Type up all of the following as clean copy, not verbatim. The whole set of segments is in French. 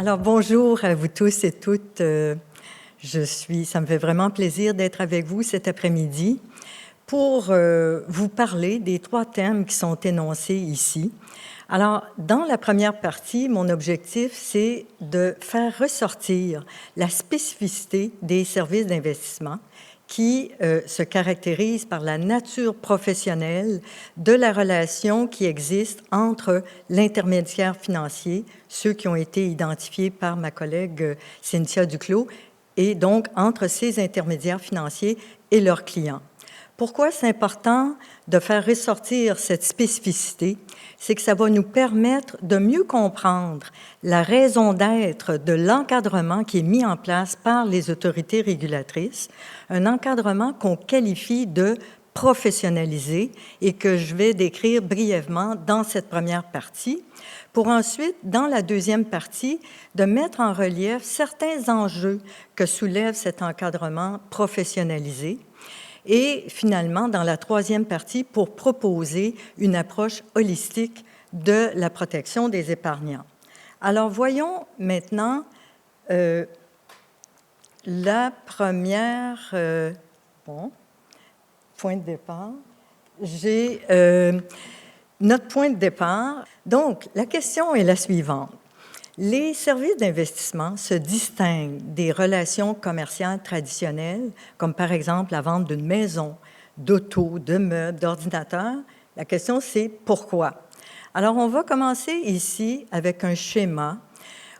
Alors, bonjour à vous tous et toutes. Ça me fait vraiment plaisir d'être avec vous cet après-midi pour vous parler des 3 thèmes qui sont énoncés ici. Alors, dans la première partie, mon objectif, c'est de faire ressortir la spécificité des services d'investissement qui se caractérise par la nature professionnelle de la relation qui existe entre l'intermédiaire financier, ceux qui ont été identifiés par ma collègue Cynthia Duclos, et donc entre ces intermédiaires financiers et leurs clients. Pourquoi c'est important de faire ressortir cette spécificité? C'est que ça va nous permettre de mieux comprendre la raison d'être de l'encadrement qui est mis en place par les autorités régulatrices, un encadrement qu'on qualifie de professionnalisé et que je vais décrire brièvement dans cette première partie, pour ensuite, dans la deuxième partie, de mettre en relief certains enjeux que soulève cet encadrement professionnalisé, et finalement, dans la troisième partie, pour proposer une approche holistique de la protection des épargnants. Alors, voyons maintenant la première... point de départ. J'ai notre point de départ. Donc, la question est la suivante. Les services d'investissement se distinguent des relations commerciales traditionnelles, comme par exemple la vente d'une maison, d'auto, de meubles, d'ordinateurs. La question, c'est pourquoi? Alors, on va commencer ici avec un schéma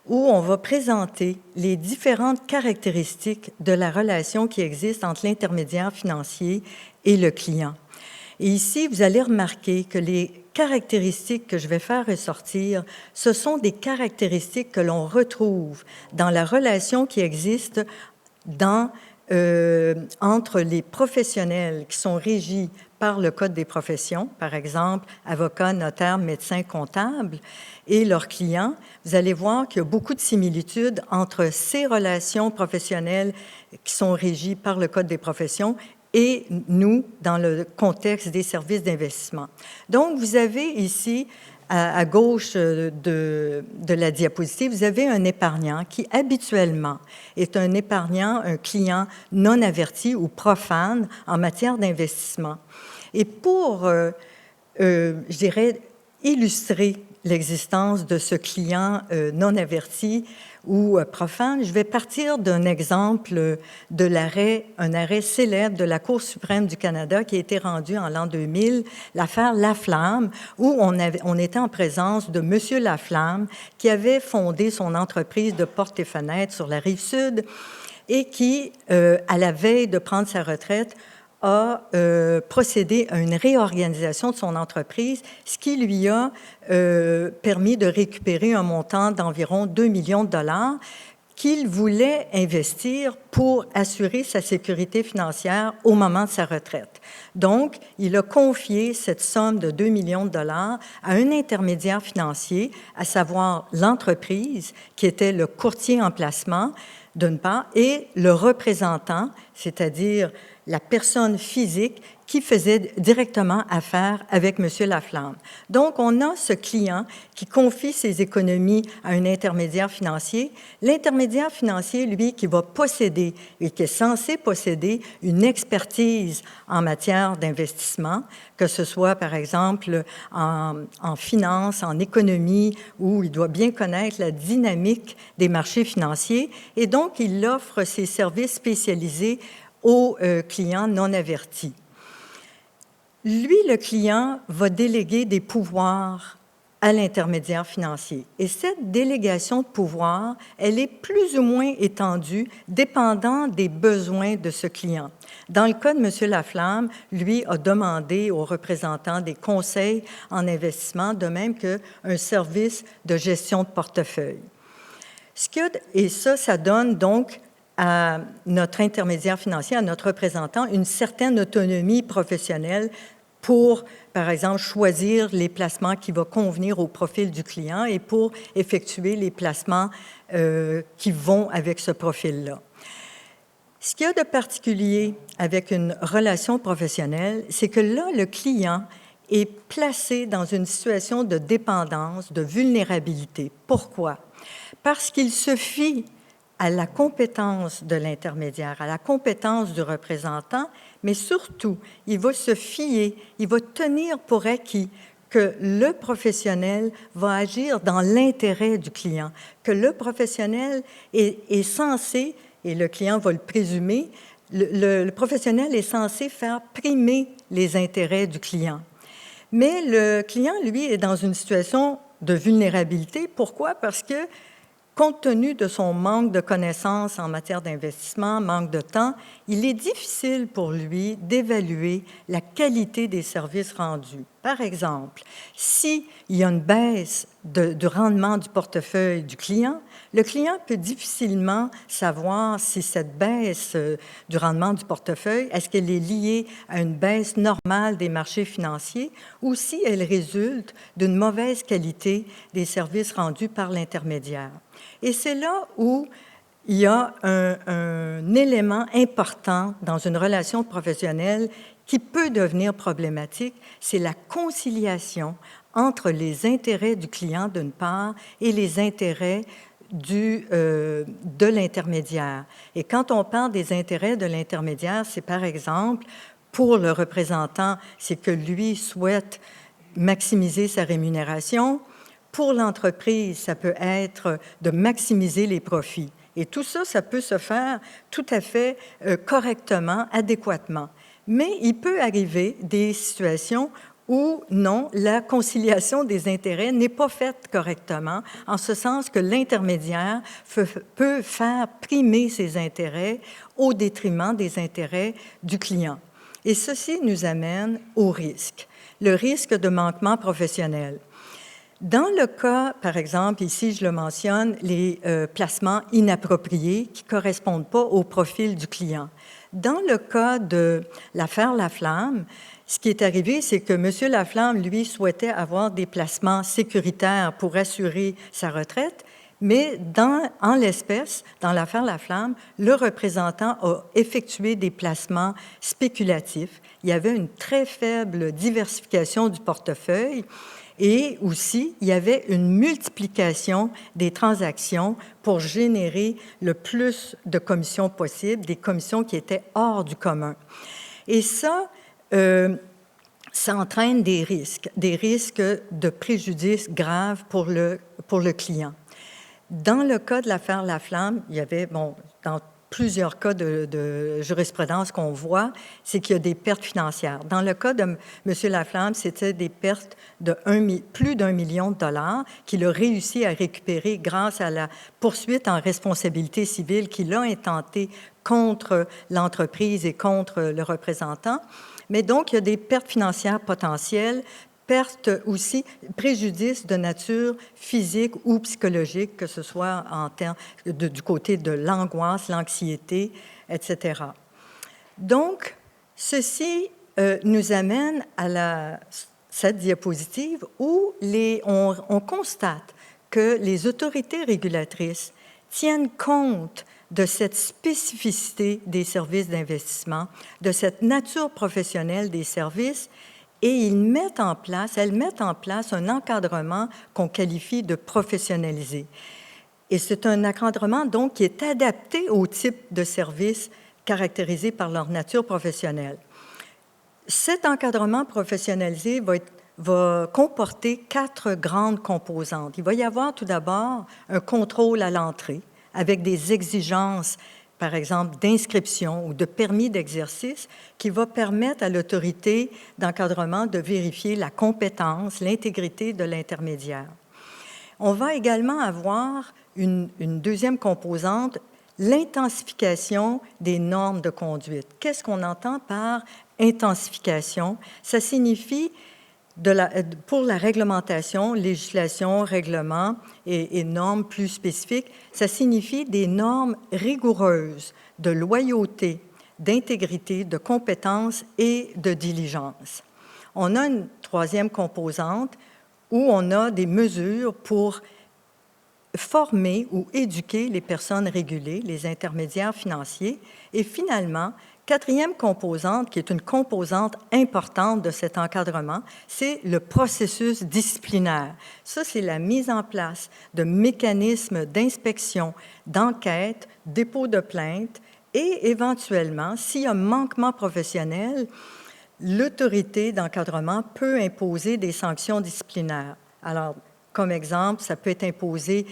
où on va présenter les différentes caractéristiques de la relation qui existe entre l'intermédiaire financier et le client. Et ici, vous allez remarquer que les caractéristiques que je vais faire ressortir, ce sont des caractéristiques que l'on retrouve dans la relation qui existe entre les professionnels qui sont régis par le Code des professions, par exemple, avocats, notaires, médecins, comptables, et leurs clients. Vous allez voir qu'il y a beaucoup de similitudes entre ces relations professionnelles qui sont régies par le Code des professions et nous, dans le contexte des services d'investissement. Donc, vous avez ici, à gauche de la diapositive, vous avez un épargnant qui, habituellement, est un épargnant, un client non averti ou profane en matière d'investissement. Et pour, je dirais, illustrer l'existence de ce client non averti ou profane, je vais partir d'un exemple de un arrêt célèbre de la Cour suprême du Canada qui a été rendu en l'an 2000, l'affaire Laflamme, où on était en présence de M. Laflamme qui avait fondé son entreprise de portes et fenêtres sur la Rive-Sud et qui, à la veille de prendre sa retraite, a procédé à une réorganisation de son entreprise, ce qui lui a permis de récupérer un montant d'environ 2 millions de dollars qu'il voulait investir pour assurer sa sécurité financière au moment de sa retraite. Donc, il a confié cette somme de 2 millions de dollars à un intermédiaire financier, à savoir l'entreprise, qui était le courtier en placement, d'une part, et le représentant, c'est-à-dire la personne physique qui faisait directement affaire avec M. Laflamme. Donc, on a ce client qui confie ses économies à un intermédiaire financier. L'intermédiaire financier, lui, qui va posséder et qui est censé posséder une expertise en matière d'investissement, que ce soit, par exemple, en finance, en économie, où il doit bien connaître la dynamique des marchés financiers. Et donc, il offre ses services spécialisés aux clients non avertis. Lui, le client, va déléguer des pouvoirs à l'intermédiaire financier. Et cette délégation de pouvoir, elle est plus ou moins étendue, dépendant des besoins de ce client. Dans le cas de M. Laflamme, lui a demandé aux représentants des conseils en investissement, de même qu'un service de gestion de portefeuille. Et ça donne donc à notre intermédiaire financier, à notre représentant, une certaine autonomie professionnelle pour, par exemple, choisir les placements qui vont convenir au profil du client et pour effectuer les placements qui vont avec ce profil-là. Ce qu'il y a de particulier avec une relation professionnelle, c'est que là, le client est placé dans une situation de dépendance, de vulnérabilité. Pourquoi? parce qu'il se fie à la compétence de l'intermédiaire, à la compétence du représentant, mais surtout, il va se fier, il va tenir pour acquis que le professionnel va agir dans l'intérêt du client, que le professionnel est censé, et le client va le présumer, le professionnel est censé faire primer les intérêts du client. Mais le client, lui, est dans une situation de vulnérabilité. Pourquoi? Parce que, compte tenu de son manque de connaissances en matière d'investissement, manque de temps, il est difficile pour lui d'évaluer la qualité des services rendus. Par exemple, s'il y a une baisse du rendement du portefeuille du client, le client peut difficilement savoir si cette baisse du rendement du portefeuille, est-ce qu'elle est liée à une baisse normale des marchés financiers ou si elle résulte d'une mauvaise qualité des services rendus par l'intermédiaire. Et c'est là où il y a un élément important dans une relation professionnelle qui peut devenir problématique, c'est la conciliation entre les intérêts du client d'une part et les intérêts de l'intermédiaire. Et quand on parle des intérêts de l'intermédiaire, c'est par exemple, pour le représentant, c'est que lui souhaite maximiser sa rémunération. Pour l'entreprise, ça peut être de maximiser les profits. Et tout ça, ça peut se faire tout à fait correctement, adéquatement. Mais il peut arriver des situations où, non, la conciliation des intérêts n'est pas faite correctement, en ce sens que l'intermédiaire peut faire primer ses intérêts au détriment des intérêts du client. Et ceci nous amène au risque, le risque de manquement professionnel. Dans le cas, par exemple, ici je le mentionne, les placements inappropriés qui ne correspondent pas au profil du client. Dans le cas de l'affaire Laflamme, ce qui est arrivé, c'est que M. Laflamme, lui, souhaitait avoir des placements sécuritaires pour assurer sa retraite, mais en l'espèce, dans l'affaire Laflamme, le représentant a effectué des placements spéculatifs. Il y avait une très faible diversification du portefeuille. Et aussi, il y avait une multiplication des transactions pour générer le plus de commissions possible, des commissions qui étaient hors du commun. Et ça entraîne des risques de préjudice graves pour le client. Dans le cas de l'affaire Laflamme, il y avait, dans plusieurs cas de jurisprudence qu'on voit, c'est qu'il y a des pertes financières. Dans le cas de M. Laflamme, c'était des pertes de plus d'1 million de dollars qu'il a réussi à récupérer grâce à la poursuite en responsabilité civile qu'il a intentée contre l'entreprise et contre le représentant. Mais donc, il y a des pertes financières potentielles, pertes aussi, préjudices de nature physique ou psychologique, que ce soit en termes du côté de l'angoisse, l'anxiété, etc. Donc, ceci nous amène à cette diapositive où on constate que les autorités régulatrices tiennent compte de cette spécificité des services d'investissement, de cette nature professionnelle des services, et elles mettent en place un encadrement qu'on qualifie de professionnalisé. Et c'est un encadrement, donc, qui est adapté au type de services caractérisés par leur nature professionnelle. Cet encadrement professionnalisé va comporter 4 grandes composantes. Il va y avoir tout d'abord un contrôle à l'entrée, avec des exigences, par exemple, d'inscription ou de permis d'exercice qui va permettre à l'autorité d'encadrement de vérifier la compétence, l'intégrité de l'intermédiaire. On va également avoir une deuxième composante, l'intensification des normes de conduite. Qu'est-ce qu'on entend par intensification? Ça signifie pour la réglementation, législation, règlement et normes plus spécifiques, ça signifie des normes rigoureuses de loyauté, d'intégrité, de compétence et de diligence. On a une troisième composante où on a des mesures pour former ou éduquer les personnes régulées, les intermédiaires financiers. Et finalement, quatrième composante, qui est une composante importante de cet encadrement, c'est le processus disciplinaire. Ça, c'est la mise en place de mécanismes d'inspection, d'enquête, dépôt de plainte et éventuellement, s'il y a manquement professionnel, l'autorité d'encadrement peut imposer des sanctions disciplinaires. Alors, comme exemple, ça peut être imposé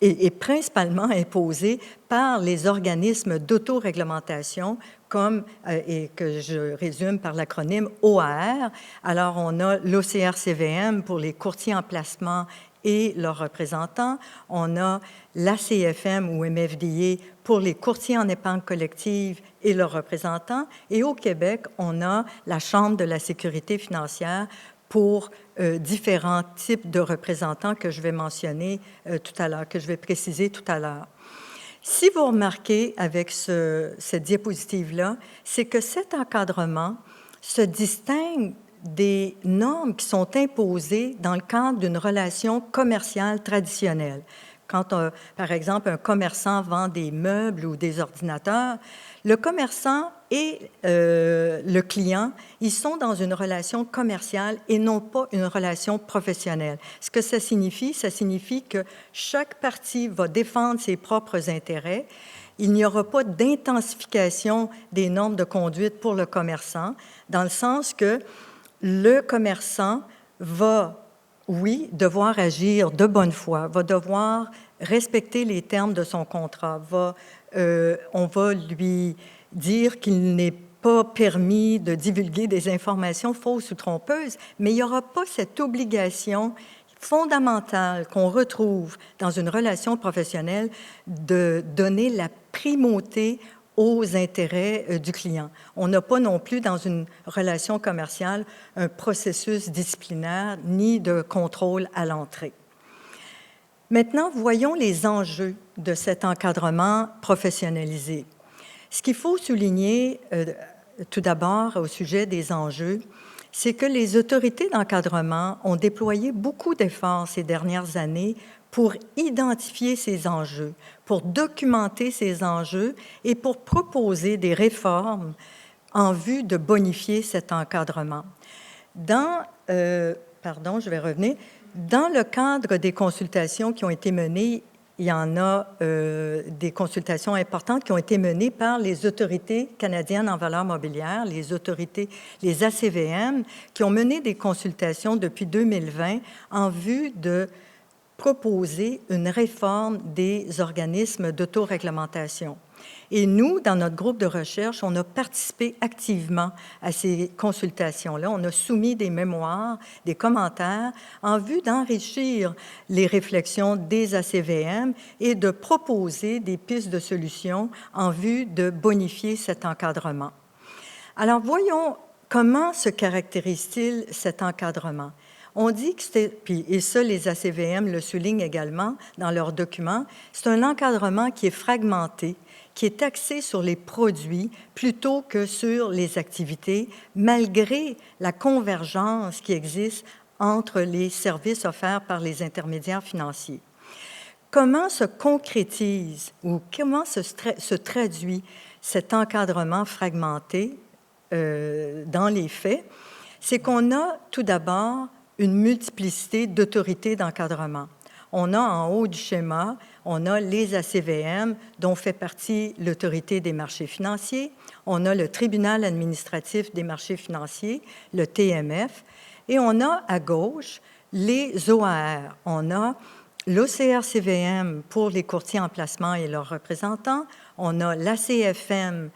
et principalement imposé par les organismes d'autoréglementation, comme, et que je résume par l'acronyme OAR. Alors, on a l'OCR-CVM pour les courtiers en placement et leurs représentants. On a l'ACFM ou MFDA pour les courtiers en épargne collective et leurs représentants. Et au Québec, on a la Chambre de la sécurité financière pour différents types de représentants que je vais mentionner tout à l'heure, que je vais préciser tout à l'heure. Si vous remarquez avec cette diapositive-là, c'est que cet encadrement se distingue des normes qui sont imposées dans le cadre d'une relation commerciale traditionnelle. Quand, par exemple, un commerçant vend des meubles ou des ordinateurs, le commerçant et le client, ils sont dans une relation commerciale et non pas une relation professionnelle. Ce que ça signifie que chaque partie va défendre ses propres intérêts. Il n'y aura pas d'intensification des normes de conduite pour le commerçant, dans le sens que le commerçant va, oui, devoir agir de bonne foi, va devoir respecter les termes de son contrat, on va lui dire qu'il n'est pas permis de divulguer des informations fausses ou trompeuses, mais il n'y aura pas cette obligation fondamentale qu'on retrouve dans une relation professionnelle de donner la primauté aux intérêts du client. On n'a pas non plus dans une relation commerciale un processus disciplinaire ni de contrôle à l'entrée. Maintenant, voyons les enjeux de cet encadrement professionnalisé. Ce qu'il faut souligner tout d'abord au sujet des enjeux, c'est que les autorités d'encadrement ont déployé beaucoup d'efforts ces dernières années pour identifier ces enjeux, pour documenter ces enjeux et pour proposer des réformes en vue de bonifier cet encadrement. Dans le cadre des consultations qui ont été menées, il y en a des consultations importantes qui ont été menées par les autorités canadiennes en valeurs mobilières, les ACVM, qui ont mené des consultations depuis 2020 en vue de proposer une réforme des organismes d'autoréglementation. Et nous, dans notre groupe de recherche, on a participé activement à ces consultations-là. On a soumis des mémoires, des commentaires en vue d'enrichir les réflexions des ACVM et de proposer des pistes de solutions en vue de bonifier cet encadrement. Alors, voyons comment se caractérise-t-il cet encadrement. On dit que c'était, et ça, les ACVM le soulignent également dans leurs documents, c'est un encadrement qui est fragmenté, qui est axé sur les produits plutôt que sur les activités, malgré la convergence qui existe entre les services offerts par les intermédiaires financiers. Comment se concrétise ou comment se traduit cet encadrement fragmenté dans les faits? C'est qu'on a tout d'abord une multiplicité d'autorités d'encadrement. On a en haut du schéma, on a les ACVM, dont fait partie l'Autorité des marchés financiers. On a le Tribunal administratif des marchés financiers, le TMF. Et on a à gauche les OAR. On a l'OCR-CVM pour les courtiers en placement et leurs représentants. On a l'ACFM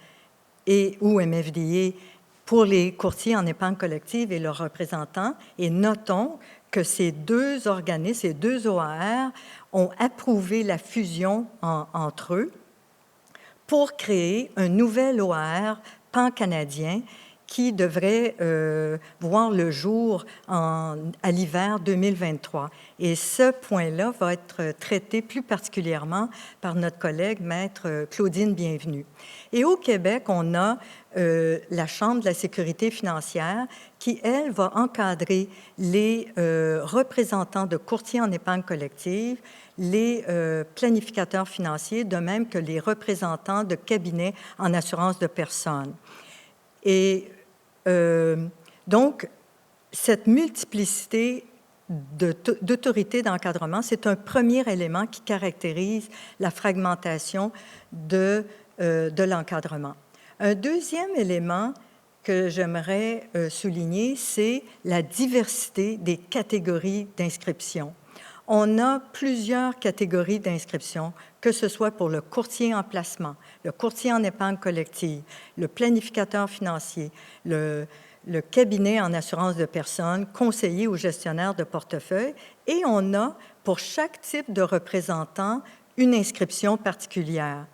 ou MFDA pour les courtiers en épargne collective et leurs représentants. Et notons que ces deux organismes, ces deux OAR, ont approuvé la fusion entre eux pour créer un nouvel OAR pan-canadien qui devrait voir le jour à l'hiver 2023. Et ce point-là va être traité plus particulièrement par notre collègue maître Claudine Bienvenu. Et au Québec, on a la Chambre de la sécurité financière qui, elle, va encadrer les représentants de courtiers en épargne collective, les planificateurs financiers, de même que les représentants de cabinets en assurance de personnes. Et donc, cette multiplicité d'autorités d'encadrement, c'est un premier élément qui caractérise la fragmentation de l'encadrement. Un deuxième élément que j'aimerais souligner, c'est la diversité des catégories d'inscription. On a plusieurs catégories d'inscription, que ce soit pour le courtier en placement, le courtier en épargne collective, le planificateur financier, le cabinet en assurance de personnes, conseiller ou gestionnaire de portefeuille, et on a pour chaque type de représentant une inscription particulière.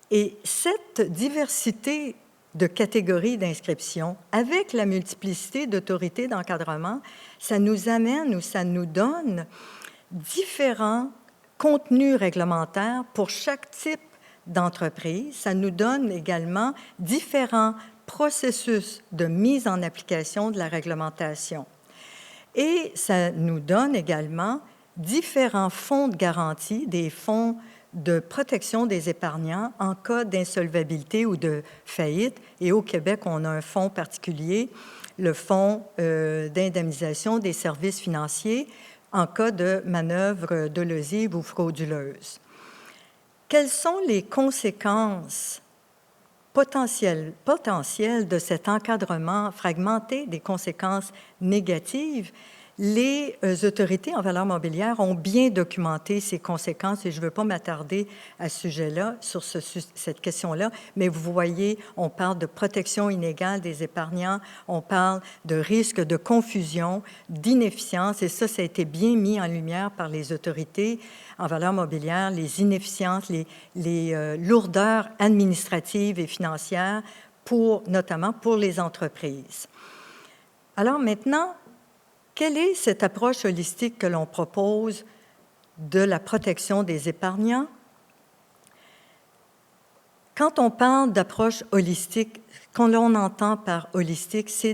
Et cette diversité de catégories d'inscription, avec la multiplicité d'autorités d'encadrement, ça nous amène ou ça nous donne différents contenus réglementaires pour chaque type d'entreprise. Ça nous donne également différents processus de mise en application de la réglementation. Et ça nous donne également différents fonds de garantie, des fonds de protection des épargnants en cas d'insolvabilité ou de faillite. Et au Québec, on a un fonds particulier, le Fonds d'indemnisation des services financiers en cas de manœuvre dolosive ou frauduleuse. Quelles sont les conséquences potentielles de cet encadrement fragmenté, des conséquences négatives? Les autorités en valeurs mobilières ont bien documenté ces conséquences et je ne veux pas m'attarder à ce sujet-là, sur cette question-là, mais vous voyez, on parle de protection inégale des épargnants, on parle de risque de confusion, d'inefficience, et ça a été bien mis en lumière par les autorités en valeurs mobilières, les inefficiences, les lourdeurs administratives et financières, notamment pour les entreprises. Alors maintenant, quelle est cette approche holistique que l'on propose de la protection des épargnants? Quand on parle d'approche holistique, ce qu'on entend par holistique, c'est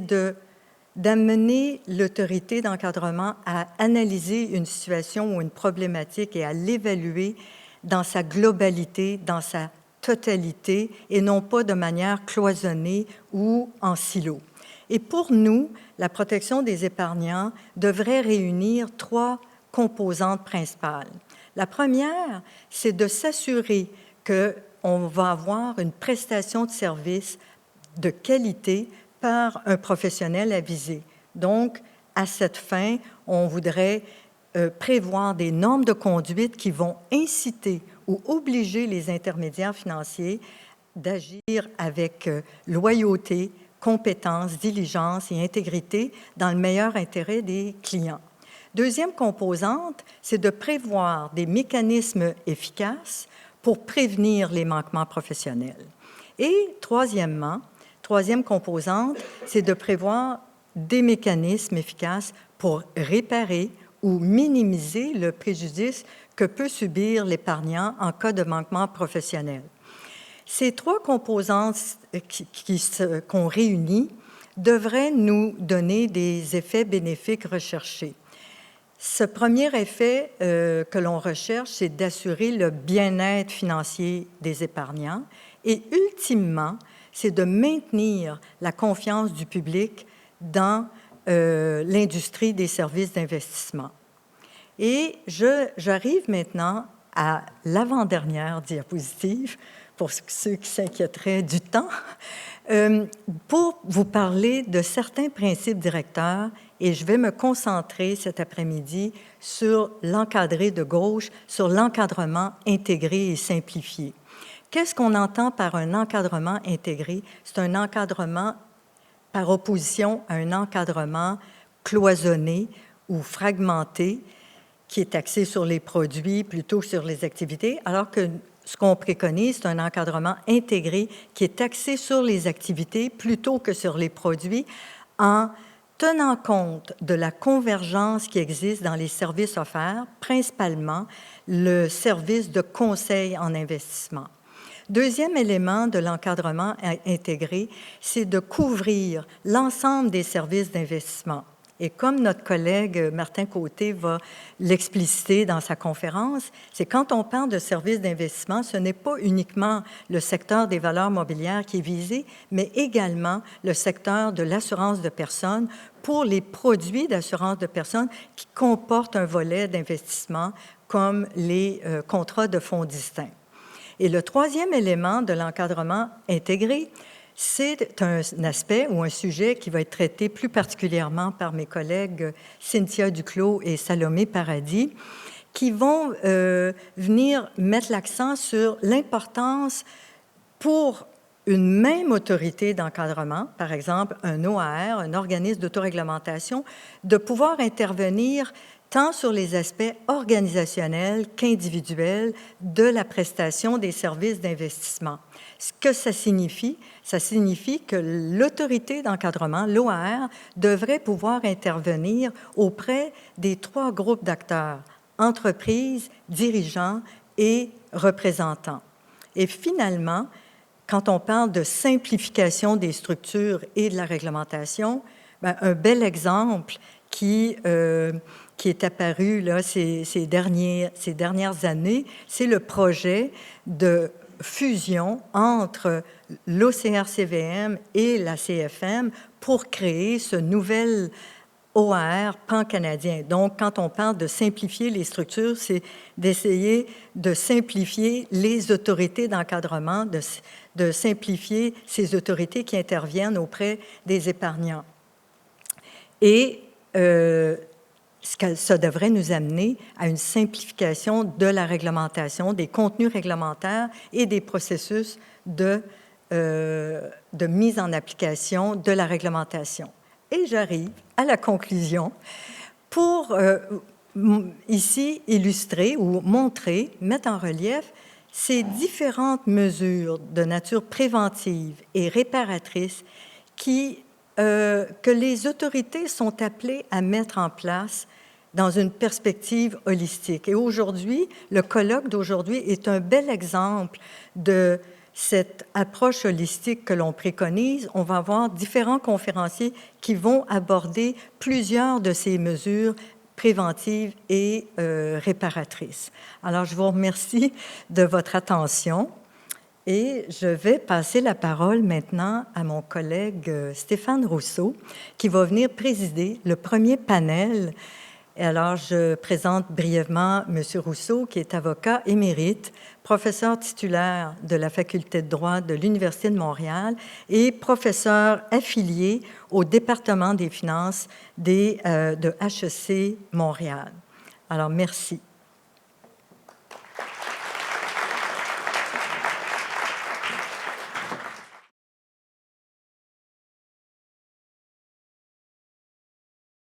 d'amener l'autorité d'encadrement à analyser une situation ou une problématique et à l'évaluer dans sa globalité, dans sa totalité, et non pas de manière cloisonnée ou en silo. Et pour nous, la protection des épargnants devrait réunir 3 composantes principales. La première, c'est de s'assurer qu'on va avoir une prestation de service de qualité par un professionnel avisé. Donc, à cette fin, on voudrait prévoir des normes de conduite qui vont inciter ou obliger les intermédiaires financiers d'agir avec loyauté, compétence, diligence et intégrité dans le meilleur intérêt des clients. Deuxième composante, c'est de prévoir des mécanismes efficaces pour prévenir les manquements professionnels. Et troisième composante, c'est de prévoir des mécanismes efficaces pour réparer ou minimiser le préjudice que peut subir l'épargnant en cas de manquement professionnel. Ces 3 composantes qu'on réunit devraient nous donner des effets bénéfiques recherchés. Ce premier effet que l'on recherche, c'est d'assurer le bien-être financier des épargnants et ultimement, c'est de maintenir la confiance du public dans l'industrie des services d'investissement. Et j'arrive maintenant à l'avant-dernière diapositive, pour ceux qui s'inquiéteraient du temps, pour vous parler de certains principes directeurs, et je vais me concentrer cet après-midi sur l'encadré de gauche, sur l'encadrement intégré et simplifié. Qu'est-ce qu'on entend par un encadrement intégré? C'est un encadrement par opposition à un encadrement cloisonné ou fragmenté, qui est axé sur les produits plutôt que sur les activités, alors que ce qu'on préconise, c'est un encadrement intégré qui est axé sur les activités plutôt que sur les produits, en tenant compte de la convergence qui existe dans les services offerts, principalement le service de conseil en investissement. Deuxième élément de l'encadrement intégré, c'est de couvrir l'ensemble des services d'investissement. Et comme notre collègue Martin Côté va l'expliciter dans sa conférence, c'est quand on parle de services d'investissement, ce n'est pas uniquement le secteur des valeurs mobilières qui est visé, mais également le secteur de l'assurance de personnes pour les produits d'assurance de personnes qui comportent un volet d'investissement comme les contrats de fonds distincts. Et le troisième élément de l'encadrement intégré, c'est un aspect ou un sujet qui va être traité plus particulièrement par mes collègues Cynthia Duclos et Salomé Paradis, qui vont venir mettre l'accent sur l'importance pour une même autorité d'encadrement, par exemple un OAR, un organisme d'autoréglementation, de pouvoir intervenir tant sur les aspects organisationnels qu'individuels de la prestation des services d'investissement. Ce que ça signifie que l'autorité d'encadrement, l'OAR, devrait pouvoir intervenir auprès des 3 groupes d'acteurs, entreprises, dirigeants et représentants. Et finalement, quand on parle de simplification des structures et de la réglementation, bien, un bel exemple qui est apparu là, ces dernières années, c'est le projet de fusion entre l'OCR-CVM et la CFM pour créer ce nouvel OAR pan-canadien. Donc, quand on parle de simplifier les structures, c'est d'essayer de simplifier les autorités d'encadrement, de simplifier ces autorités qui interviennent auprès des épargnants. Et ça devrait nous amener à une simplification de la réglementation, des contenus réglementaires et des processus de mise en application de la réglementation. Et j'arrive à la conclusion pour ici illustrer ou montrer, mettre en relief ces différentes mesures de nature préventive et réparatrice que les autorités sont appelées à mettre en place dans une perspective holistique. Et aujourd'hui, le colloque d'aujourd'hui est un bel exemple de cette approche holistique que l'on préconise. On va avoir différents conférenciers qui vont aborder plusieurs de ces mesures préventives et réparatrices. Alors, je vous remercie de votre attention. Et je vais passer la parole maintenant à mon collègue Stéphane Rousseau, qui va venir présider le premier panel. Et alors, je présente brièvement M. Rousseau, qui est avocat émérite, professeur titulaire de la Faculté de droit de l'Université de Montréal et professeur affilié au département des finances de HEC Montréal. Alors, merci.